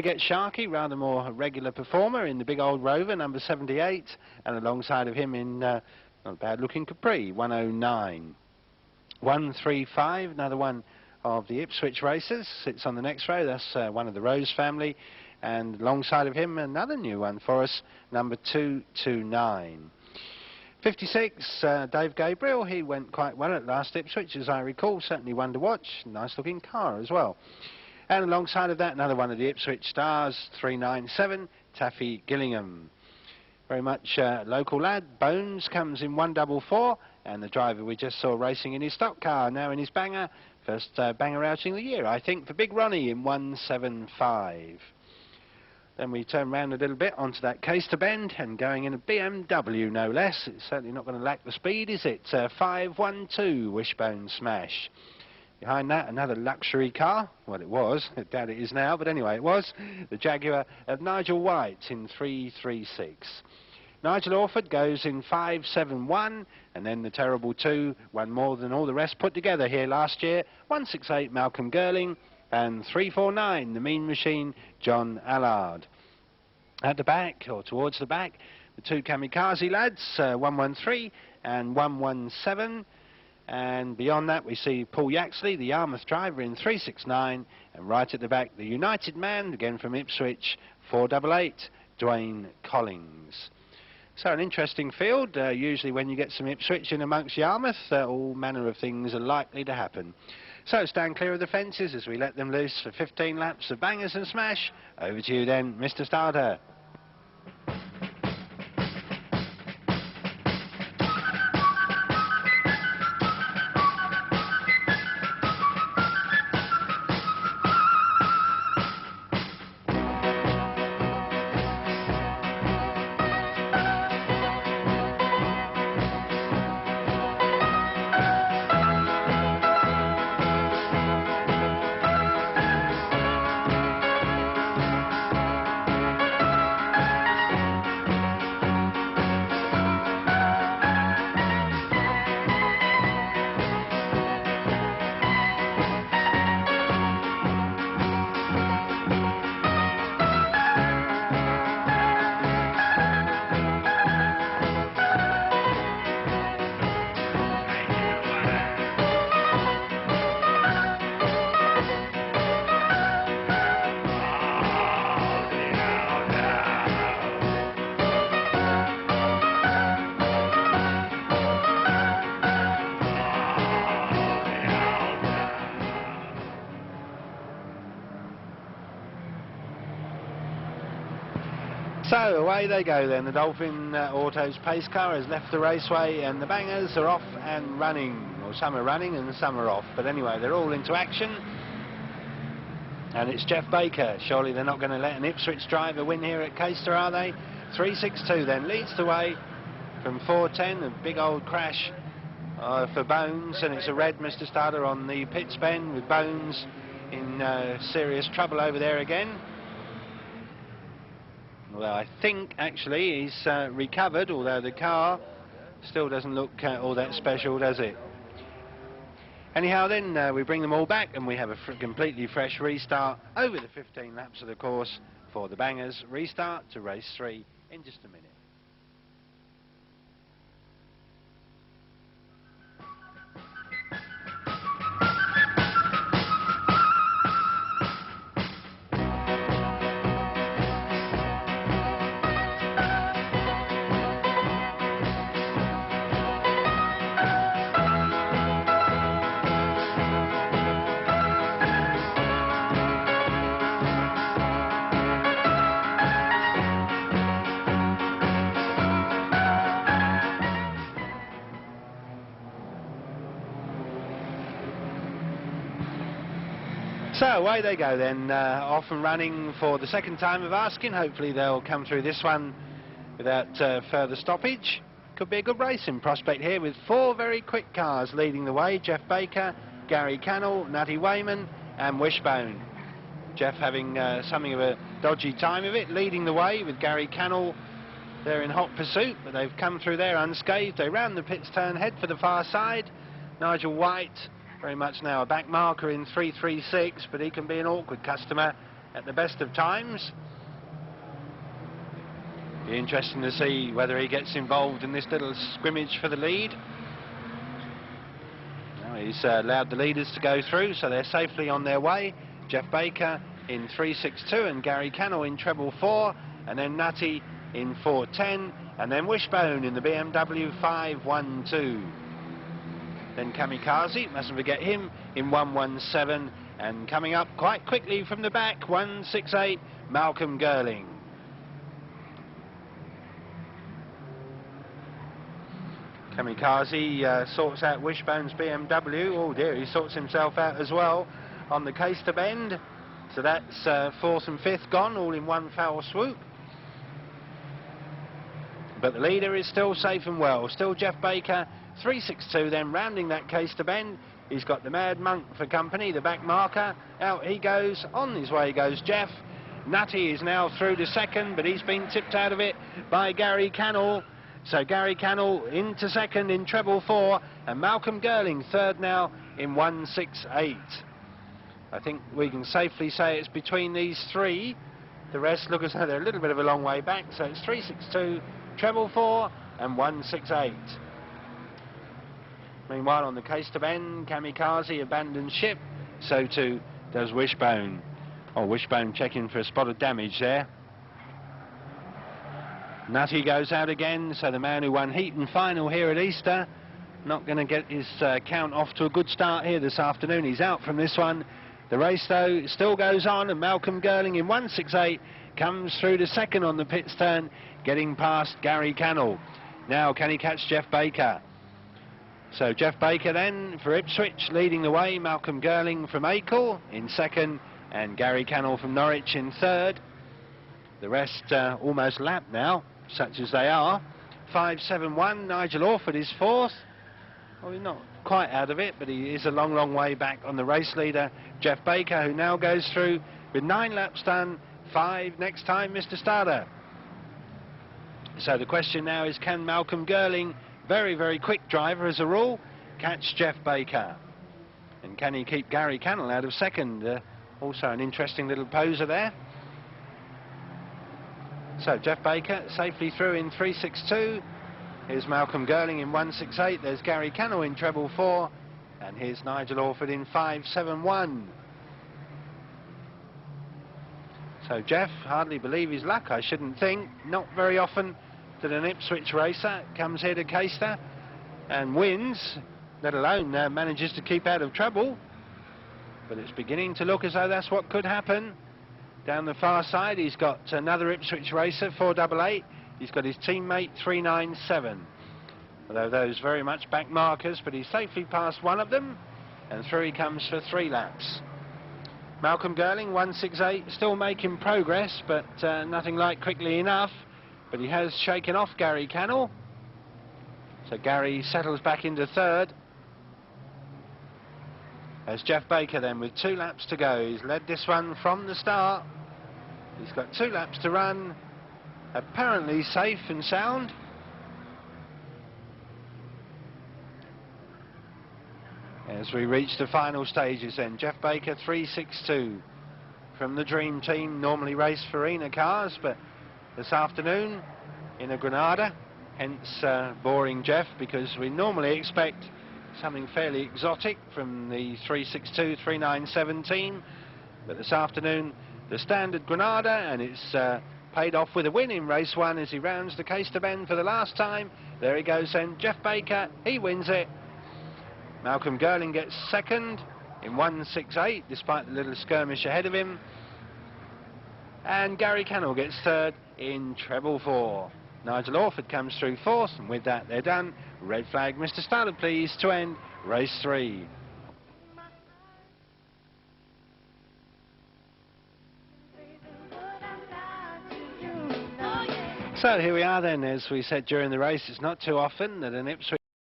get Sharky, rather more a regular performer in the big old Rover, number 78, and alongside of him in not a bad looking Capri, 109. 135, another one of the Ipswich racers, sits on the next row. That's one of the Rose family, and alongside of him another new one for us, number 229. 56, Dave Gabriel. He went quite well at last Ipswich, as I recall. Certainly one to watch. Nice looking car as well. And alongside of that, another one of the Ipswich stars, 397, Taffy Gillingham. Very much local lad. Bones comes in 144, and the driver we just saw racing in his stock car, now in his banger. First banger outing of the year, I think, for Big Ronnie in 175. Then we turn round a little bit onto that Caister bend, and going in a BMW, no less. It's certainly not going to lack the speed, is it? 512 Wishbone Smash. Behind that, another luxury car. Well, it was. I doubt it is now, but anyway, it was. The Jaguar of Nigel White in 336. Nigel Orford goes in 571, and then the Terrible 2 won more than all the rest put together here last year. 168 Malcolm Girling, and 349 the Mean Machine John Allard. At the back, or towards the back, the two Kamikaze lads, 113 and 117. And beyond that we see Paul Yaxley, the Yarmouth driver, in 369, and right at the back the United man, again from Ipswich, 488 Dwayne Collins. So an interesting field. Usually when you get some Ipswich in amongst Yarmouth, all manner of things are likely to happen. So stand clear of the fences as we let them loose for 15 laps of bangers and smash. Over to you then, Mr. Starter. So away they go then. The Dolphin Autos pace car has left the raceway, and the bangers are off and running. Or some are running and some are off. But anyway, they're all into action. And it's Jeff Baker. Surely they're not going to let an Ipswich driver win here at Caister, are they? 362 then leads the way from 410. A big old crash for Bones, and it's a red, Mr. Starter, on the pits bend, with Bones in serious trouble over there again. Although I think actually he's recovered, although the car still doesn't look all that special, does it? Anyhow then, we bring them all back and we have a completely fresh restart over the 15 laps of the course for the bangers. Restart to race 3 in just a minute. So away they go then, off and running for the second time of asking. Hopefully they'll come through this one without further stoppage. Could be a good race in prospect here, with 4 very quick cars leading the way. Jeff Baker, Gary Cannell, Nutty Wayman and Wishbone. Jeff having something of a dodgy time of it, leading the way with Gary Cannell. They're in hot pursuit, but they've come through there unscathed. They round the pits turn, head for the far side. Nigel White, very much now a back marker in 336, but he can be an awkward customer. at the best of times. Be interesting to see whether he gets involved in this little scrimmage for the lead. Now he's allowed the leaders to go through, so they're safely on their way. Jeff Baker in 3.62 and Gary Cannell in treble 4, and then Nutty in 4.10, and then Wishbone in the BMW 5.12. Then Kamikaze, mustn't forget him, in 1.17, and coming up quite quickly from the back, 1.68, Malcolm Girling. Kamikaze sorts out Wishbone's BMW. Oh dear, he sorts himself out as well on the Caister bend. So that's 4th and 5th gone, all in one foul swoop. But the leader is still safe and well. Still Jeff Baker, 3.62, then rounding that Caister bend. He's got the Mad Monk for company, the back marker. Out he goes, on his way goes Jeff. Nutty is now through to second, but he's been tipped out of it by Gary Cannell. So Gary Cannell into second in treble 4, and Malcolm Girling third now in 1.68. I think we can safely say it's between these three. The rest look as though they're a little bit of a long way back, so it's 3.62, treble 4 and 1.68. Meanwhile on the Caister bend, Kamikaze abandons ship, so too does Wishbone. Oh, Wishbone checking for a spot of damage there. Nutty goes out again, so the man who won heat and final here at Easter, not going to get his count off to a good start here this afternoon. He's out from this one. The race, though, still goes on, and Malcolm Girling in 1.68 comes through to second on the pit turn, getting past Gary Cannell. Now, can he catch Jeff Baker? So Jeff Baker then for Ipswich leading the way, Malcolm Girling from Acle in second, and Gary Cannell from Norwich in third. The rest almost lapped now, such as they are. 5.71, Nigel Orford is fourth. Well, he's not quite out of it, but he is a long, long way back on the race leader, Jeff Baker, who now goes through with 9 laps done, 5 next time, Mr. Starter. So the question now is, can Malcolm Girling, very, very quick driver as a rule, catch Jeff Baker? And can he keep Gary Cannell out of second? Also an interesting little poser there. So Jeff Baker safely through in 3.62. Here's Malcolm Girling in 1.68. There's Gary Cannell in treble 4. And here's Nigel Orford in 5.71. So Jeff hardly believe his luck, I shouldn't think. Not very often that an Ipswich racer comes here to Caister and wins, let alone manages to keep out of trouble. But it's beginning to look as though that's what could happen. Down the far side, he's got another Ipswich racer, 4.88. He's got his teammate, 3.97. Although those very much back markers, but he's safely past one of them, and through he comes for 3 laps. Malcolm Girling, 1.68, still making progress, but nothing like quickly enough. But he has shaken off Gary Cannell. So Gary settles back into third. There's Jeff Baker then with 2 laps to go. He's led this one from the start. He's got 2 laps to run. Apparently safe and sound. As we reach the final stages then, Jeff Baker 3.62 from the Dream Team, normally race Farina cars, but this afternoon in a Granada, hence boring Jeff, because we normally expect something fairly exotic from the 3.62, 3.97 team, but this afternoon the standard Granada, and it's paid off with a win in race 1 as he rounds the Caister bend for the last time. There he goes then, Jeff Baker, he wins it. Malcolm Girling gets second in 1.68 despite the little skirmish ahead of him, and Gary Cannell gets third in treble 4. Nigel Orford comes through fourth, and with that they're done. Red flag, Mr. Starter, please, to end race 3. So here we are then. As we said during the race, it's not too often that an Ipswich